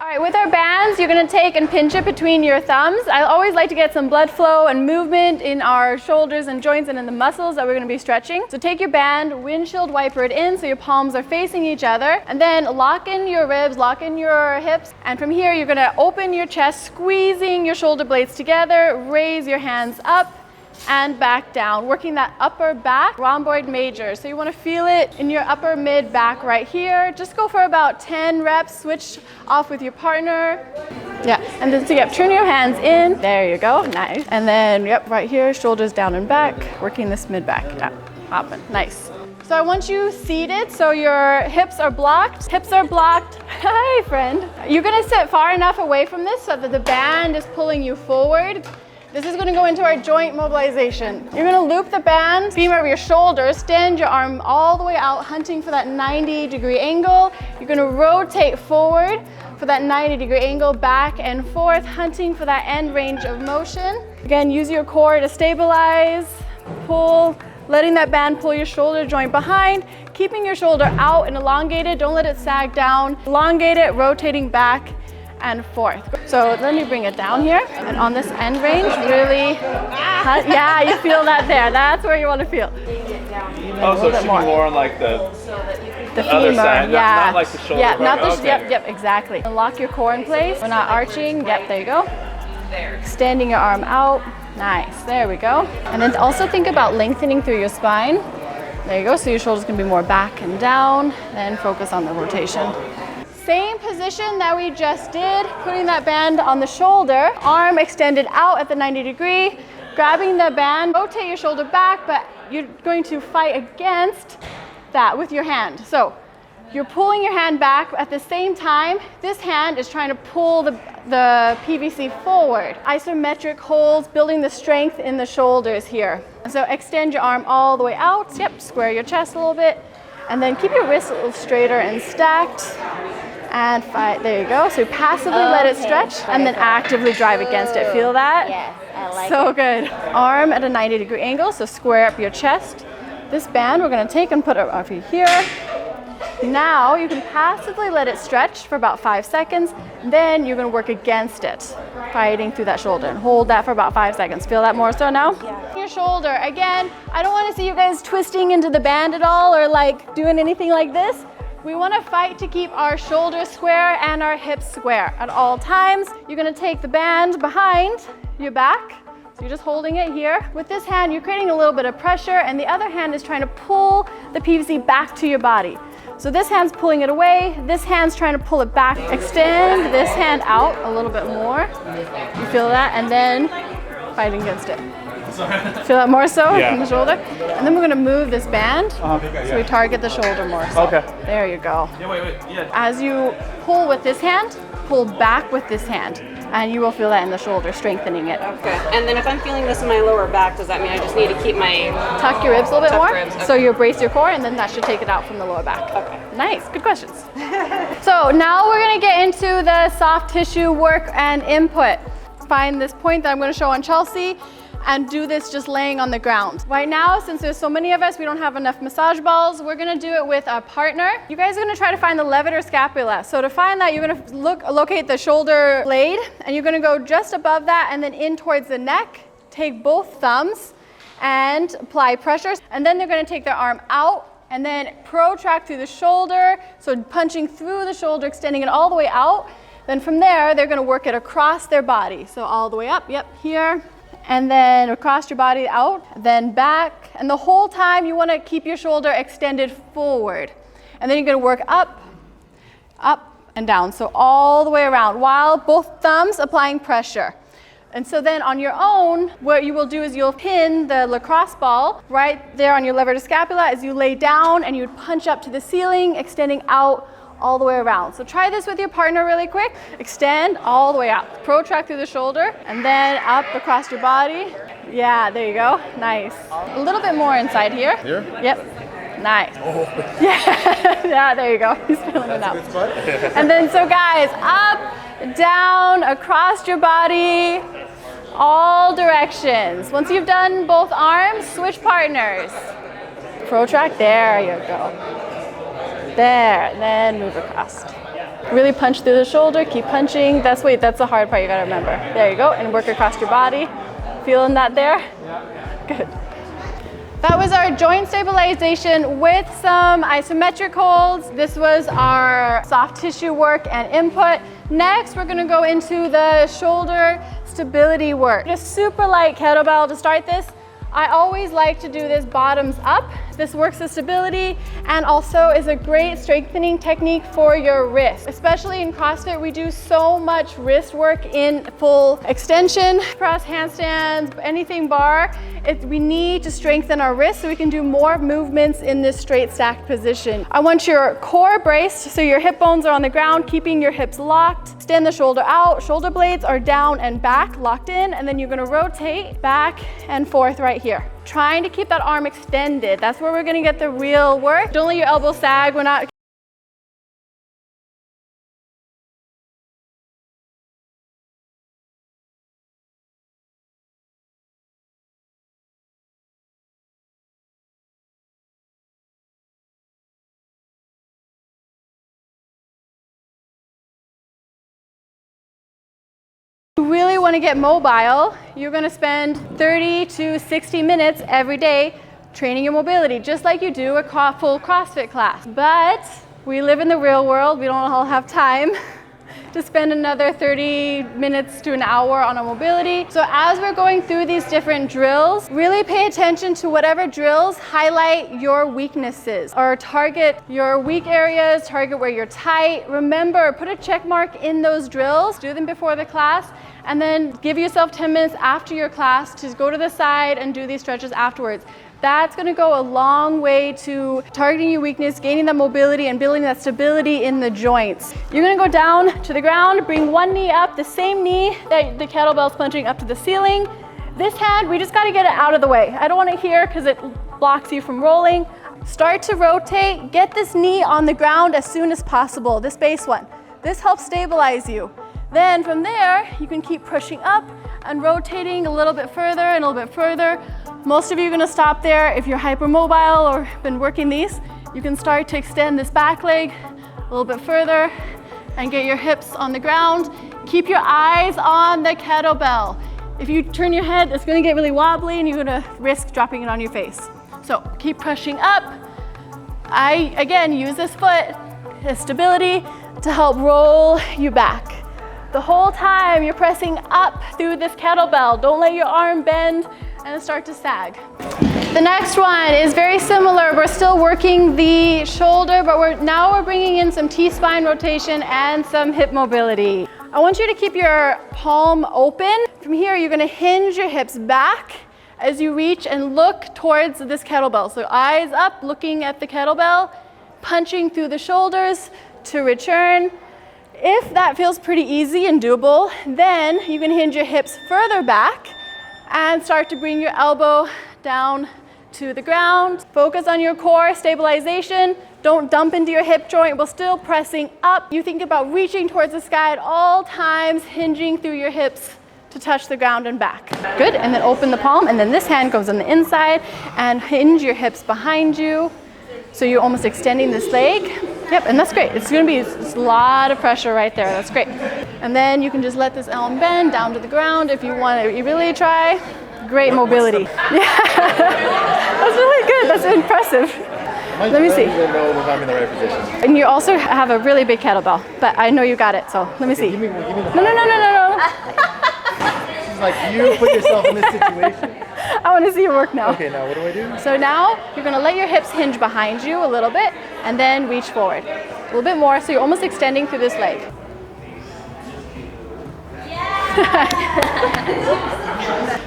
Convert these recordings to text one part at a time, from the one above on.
All right, with our bands, you're gonna take and pinch it between your thumbs. I always like to get some blood flow and movement in our shoulders and joints and in the muscles that we're gonna be stretching. So take your band, windshield wiper it in so your palms are facing each other, and then lock in your ribs, lock in your hips. And from here, you're gonna open your chest, squeezing your shoulder blades together, raise your hands up, and back down, working that upper back rhomboid major. So you want to feel it in your upper mid back right here. Just go for about 10 reps, switch off with your partner. Yeah, and then so turn your hands in. There you go, nice. And then, yep, right here, shoulders down and back, working this mid back. Yeah, hopping, nice. So I want you seated, so your hips are blocked. Hips are blocked. Hi, friend. You're gonna sit far enough away from this so that the band is pulling you forward. This is gonna go into our joint mobilization. You're gonna loop the band, beam over your shoulders, stand your arm all the way out, hunting for that 90-degree angle. You're gonna rotate forward for that 90-degree angle, back and forth, hunting for that end range of motion. Again, use your core to stabilize, pull, letting that band pull your shoulder joint behind, keeping your shoulder out and elongated. Don't let it sag down. Elongate it, rotating back and forth. So let me bring it down here, and on this end range, really, yeah, you feel that there. That's where you want to feel. Oh, so it should be more on like the other femur, side, yeah. not like the shoulder. Yeah, not the, okay. yep, exactly. Lock your core in place. We're not arching, yep, there you go. Extending your arm out, nice, there we go. And then also think about lengthening through your spine. There you go, so your shoulders can be more back and down, then focus on the rotation. Same position that we just did, putting that band on the shoulder, arm extended out at the 90-degree, grabbing the band, rotate your shoulder back, but you're going to fight against that with your hand. So you're pulling your hand back at the same time. This hand is trying to pull the PVC forward. Isometric holds, building the strength in the shoulders here. So extend your arm all the way out. Yep, square your chest a little bit. And then keep your wrists a little straighter and stacked. And fight, there you go. So passively let it stretch and then actively drive against it. Feel that? Yes, I like so it. Good. Arm at a 90-degree angle, so square up your chest. This band we're gonna take and put it over here. Now you can passively let it stretch for about 5 seconds. Then you're gonna work against it, fighting through that shoulder. And hold that for about 5 seconds. Feel that more so now? Yeah. Your shoulder, again, I don't wanna see you guys twisting into the band at all or like doing anything like this. We want to fight to keep our shoulders square and our hips square at all times. You're going to take the band behind your back. So you're just holding it here. With this hand, you're creating a little bit of pressure, and the other hand is trying to pull the PVC back to your body. So this hand's pulling it away. This hand's trying to pull it back. Extend this hand out a little bit more. You feel that? And then fighting against it. Feel that more so in the shoulder? And then we're gonna move this band so we target the shoulder more so. Okay. There you go. Yeah, wait. Yeah. As you pull with this hand, pull back with this hand. And you will feel that in the shoulder, strengthening it. Okay. And then if I'm feeling this in my lower back, does that mean I just need to keep my... Tuck your ribs a little bit more. Ribs, okay. So you brace your core, and then that should take it out from the lower back. Okay. Nice, good questions. So now we're gonna get into the soft tissue work and input. Find this point that I'm gonna show on Chelsea, and do this just laying on the ground. Right now, since there's so many of us, we don't have enough massage balls. We're gonna do it with a partner. You guys are gonna try to find the levator scapula. So to find that, you're gonna locate the shoulder blade, and you're gonna go just above that and then in towards the neck. Take both thumbs and apply pressure. And then they're gonna take their arm out and then protract through the shoulder. So punching through the shoulder, extending it all the way out. Then from there, they're gonna work it across their body. So all the way up, yep, here. And then across your body out, then back. And the whole time you want to keep your shoulder extended forward. And then you're going to work up, and down. So all the way around while both thumbs applying pressure. And so then on your own, what you will do is you'll pin the lacrosse ball right there on your levator scapula as you lay down, and you'd punch up to the ceiling, extending out all the way around. So try this with your partner really quick. Extend all the way out. Protract through the shoulder and then up across your body. Yeah, there you go. Nice. A little bit more inside here. Here? Yep. Nice. Oh. Yeah, there you go. He's feeling it out. And then so guys, up, down, across your body, all directions. Once you've done both arms, switch partners. Protract, there you go. There, then move across. Really punch through the shoulder, keep punching. That's the hard part you gotta remember. There you go, and work across your body. Feeling that there? Yeah. Good. That was our joint stabilization with some isometric holds. This was our soft tissue work and input. Next, we're gonna go into the shoulder stability work. Just super light kettlebell to start this. I always like to do this bottoms up. This works the stability and also is a great strengthening technique for your wrist. Especially in CrossFit, we do so much wrist work in full extension, press, handstands, anything bar. We need to strengthen our wrists so we can do more movements in this straight stacked position. I want your core braced so your hip bones are on the ground, keeping your hips locked. Stand the shoulder out, shoulder blades are down and back, locked in, and then you're gonna rotate back and forth right here. Trying to keep that arm extended. That's where we're gonna get the real work. Don't let your elbow sag. We're not you really want to get mobile, you're going to spend 30 to 60 minutes every day training your mobility, just like you do a full CrossFit class. But we live in the real world. We don't all have time to spend another 30 minutes to an hour on a mobility. So as we're going through these different drills, really pay attention to whatever drills highlight your weaknesses or target your weak areas, target where you're tight. Remember, put a check mark in those drills, do them before the class, and then give yourself 10 minutes after your class to go to the side and do these stretches afterwards. That's gonna go a long way to targeting your weakness, gaining that mobility, and building that stability in the joints. You're gonna go down to the ground, bring one knee up, the same knee that the kettlebell's punching up to the ceiling. This hand, we just gotta get it out of the way. I don't want it here because it blocks you from rolling. Start to rotate, get this knee on the ground as soon as possible, this base one. This helps stabilize you. Then from there, you can keep pushing up and rotating a little bit further and a little bit further. Most of you are gonna stop there. If you're hypermobile or been working these, you can start to extend this back leg a little bit further and get your hips on the ground. Keep your eyes on the kettlebell. If you turn your head, it's gonna get really wobbly and you're gonna risk dropping it on your face. So keep pushing up. I, again, use this foot, the stability, to help roll you back. The whole time you're pressing up through this kettlebell. Don't let your arm bend and start to sag. The next one is very similar. We're still working the shoulder, but now we're bringing in some T-spine rotation and some hip mobility. I want you to keep your palm open. From here, you're gonna hinge your hips back as you reach and look towards this kettlebell. So eyes up, looking at the kettlebell, punching through the shoulders to return. If that feels pretty easy and doable, then you can hinge your hips further back and start to bring your elbow down to the ground. Focus on your core stabilization. Don't dump into your hip joint while still pressing up. You think about reaching towards the sky at all times, hinging through your hips to touch the ground and back. Good, and then open the palm, and then this hand goes on the inside and hinge your hips behind you. So you're almost extending this leg. Yep, and that's great. It's gonna be a lot of pressure right there. That's great. And then you can just let this arm bend down to the ground if you want to really try. Great mobility. Yeah, that's really good. That's impressive. Let me see. Know if I'm in the right position. And you also have a really big kettlebell, but I know you got it, so let me see. Give me the No. She's like, you put yourself in this situation. I want to see your work now. Okay, now what do I do? So now you're going to let your hips hinge behind you a little bit and then reach forward. A little bit more, so you're almost extending through this leg.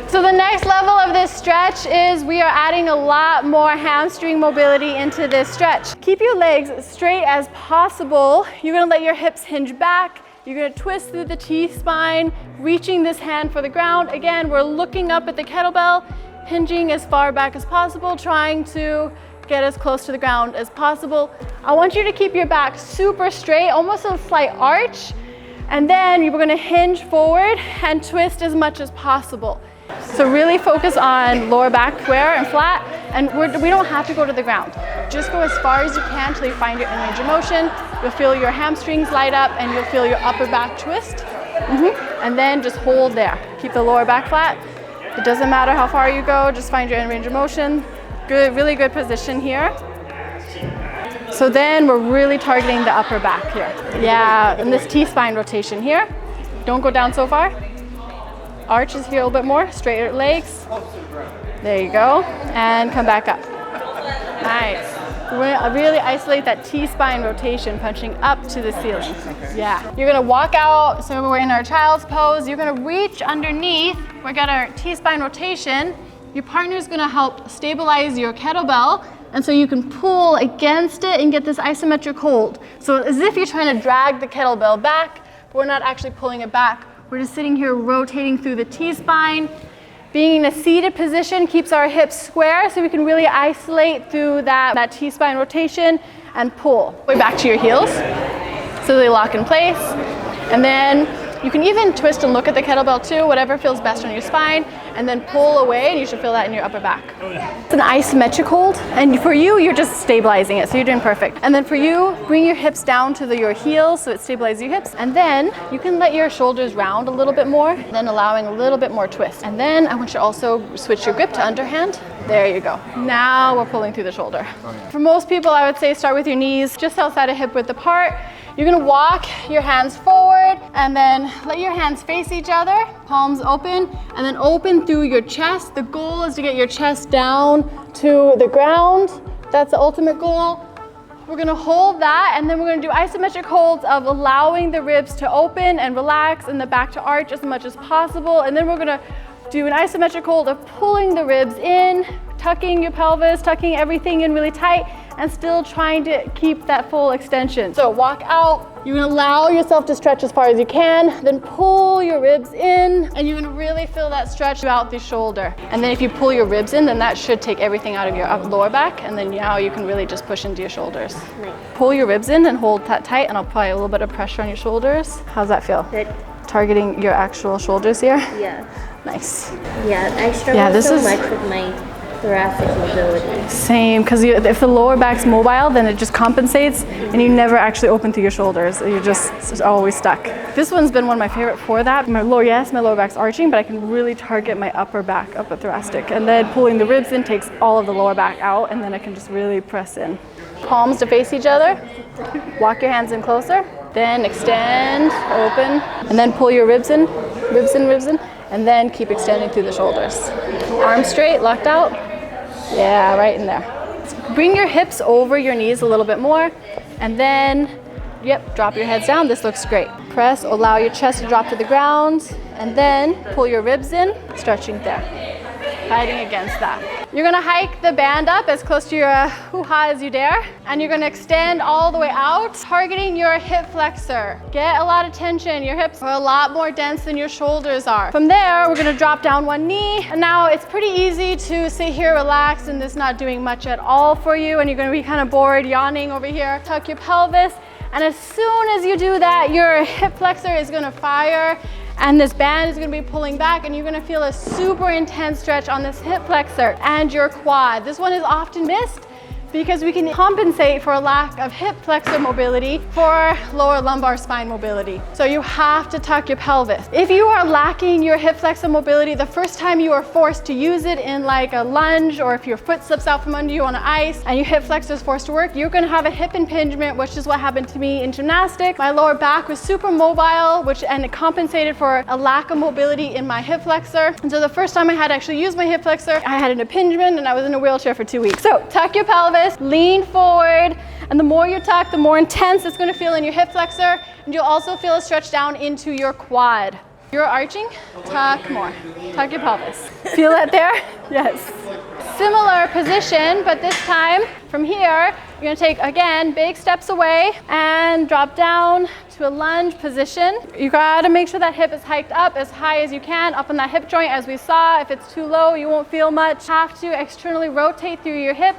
So the next level of this stretch is we are adding a lot more hamstring mobility into this stretch. Keep your legs straight as possible. You're going to let your hips hinge back. You're going to twist through the T-spine, reaching this hand for the ground. Again, we're looking up at the kettlebell, hinging as far back as possible, trying to get as close to the ground as possible. I want you to keep your back super straight, almost a slight arch, and then you're going to hinge forward and twist as much as possible. So really focus on lower back square and flat, and we don't have to go to the ground. Just go as far as you can until you find your range of motion. You'll feel your hamstrings light up and you'll feel your upper back twist. And then just hold there. Keep the lower back flat. It doesn't matter how far you go, just find your end range of motion. Good, really good position here. So then we're really targeting the upper back here. Yeah, and this T-spine rotation here. Don't go down so far. Arches here a little bit more, straighter legs. There you go, and come back up. Nice. Really isolate that T-spine rotation, punching up to the ceiling. Yeah. You're gonna walk out, so we're in our child's pose. You're gonna reach underneath. We got our T-spine rotation. Your partner's gonna help stabilize your kettlebell, and so you can pull against it and get this isometric hold. So as if you're trying to drag the kettlebell back, but we're not actually pulling it back. We're just sitting here rotating through the T-spine. Being in a seated position keeps our hips square so we can really isolate through that T-spine rotation and pull. Way back to your heels so they lock in place. And then you can even twist and look at the kettlebell too, whatever feels best on your spine, and then pull away, and you should feel that in your upper back. It's an isometric hold, and for you, you're just stabilizing it, so you're doing perfect. And then for you, bring your hips down to your heels so it stabilizes your hips, and then you can let your shoulders round a little bit more, then allowing a little bit more twist. And then I want you to also switch your grip to underhand. There you go. Now we're pulling through the shoulder. For most people, I would say start with your knees just outside of hip width apart. You're gonna walk your hands forward and then let your hands face each other, palms open, and then open through your chest. The goal is to get your chest down to the ground. That's the ultimate goal. We're gonna hold that, and then we're gonna do isometric holds of allowing the ribs to open and relax and the back to arch as much as possible. And then we're gonna do an isometric hold of pulling the ribs in, tucking your pelvis, tucking everything in really tight, and still trying to keep that full extension. So walk out, you're gonna allow yourself to stretch as far as you can, then pull your ribs in, and you're gonna really feel that stretch throughout the shoulder. And then if you pull your ribs in, then that should take everything out of your lower back, and then now you can really just push into your shoulders. Nice. Pull your ribs in and hold that tight, and I'll apply a little bit of pressure on your shoulders. How's that feel? Good. Targeting your actual shoulders here? Yeah. Nice. Yeah, I struggle so much with my thoracic mobility. Same, because if the lower back's mobile, then it just compensates and you never actually open through your shoulders. You're just always stuck. This one's been one of my favorite for that. My lower back's arching, but I can really target my upper back, upper thoracic. And then pulling the ribs in takes all of the lower back out, and then I can just really press in. Palms to face each other. Walk your hands in closer. Then extend, open, and then pull your ribs in, ribs in. And then keep extending through the shoulders. Arms straight, locked out. Yeah, right in there. Bring your hips over your knees a little bit more, and then, drop your heads down. This looks great. Press, allow your chest to drop to the ground, and then pull your ribs in, stretching there. Fighting against that. You're gonna hike the band up as close to your hoo-ha as you dare, and you're gonna extend all the way out, targeting your hip flexor. Get a lot of tension. Your hips are a lot more dense than your shoulders are. From there, we're gonna drop down one knee, and now it's pretty easy to sit here relaxed and this not doing much at all for you, and you're gonna be kind of bored, yawning over here. Tuck your pelvis, and as soon as you do that, your hip flexor is gonna fire, and this band is gonna be pulling back, and you're gonna feel a super intense stretch on this hip flexor and your quad. This one is often missed because we can compensate for a lack of hip flexor mobility for lower lumbar spine mobility. So you have to tuck your pelvis. If you are lacking your hip flexor mobility, the first time you are forced to use it in like a lunge, or if your foot slips out from under you on ice and your hip flexor is forced to work, you're gonna have a hip impingement, which is what happened to me in gymnastics. My lower back was super mobile, and it compensated for a lack of mobility in my hip flexor. And so the first time I had to actually use my hip flexor, I had an impingement and I was in a wheelchair for 2 weeks. So tuck your pelvis, lean forward, and the more you tuck, the more intense it's going to feel in your hip flexor, and you'll also feel a stretch down into your quad. You're arching, tuck more. Tuck your pelvis. Feel that there? Yes. Similar position, but this time from here, you're going to take, again, big steps away and drop down to a lunge position. You got to make sure that hip is hiked up as high as you can, up on that hip joint as we saw. If it's too low, you won't feel much. Have to externally rotate through your hip.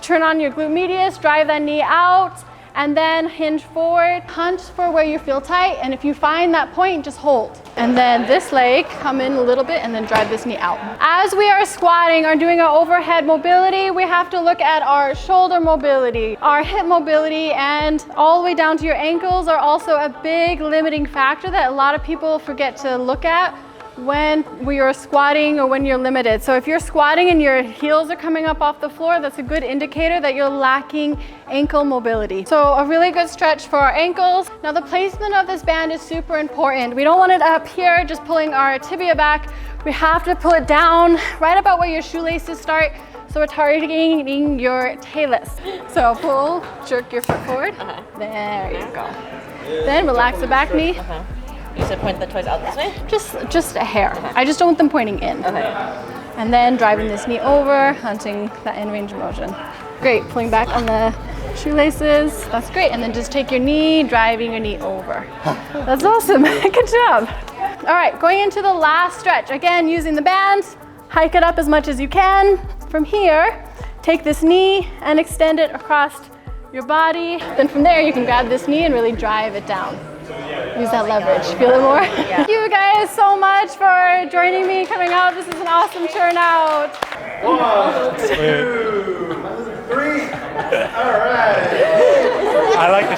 Turn on your glute medius, drive that knee out, and then hinge forward, hunch for where you feel tight, and if you find that point, just hold. And then this leg, come in a little bit and then drive this knee out. As we are squatting or doing our overhead mobility, we have to look at our shoulder mobility, our hip mobility, and all the way down to your ankles are also a big limiting factor that a lot of people forget to look at when we are squatting or when you're limited. So if you're squatting and your heels are coming up off the floor, that's a good indicator that you're lacking ankle mobility. So a really good stretch for our ankles. Now the placement of this band is super important. We don't want it up here, just pulling our tibia back. We have to pull it down right about where your shoelaces start. So we're targeting your talus. So pull, jerk your foot forward. There you go. Then relax the back knee. You said point the toes out this way? Just a hair. I just don't want them pointing in. And then driving this knee over, hunting that in range of motion. Great, pulling back on the shoelaces. That's great. And then just take your knee, driving your knee over. That's awesome. Good job. All right, going into the last stretch. Again, using the band, hike it up as much as you can. From here, take this knee and extend it across your body. Then from there, you can grab this knee and really drive it down. Use that leverage. Feel it more? Thank you guys so much for joining me, coming out. This is an awesome turnout. 1, 2, 3. All right. I like the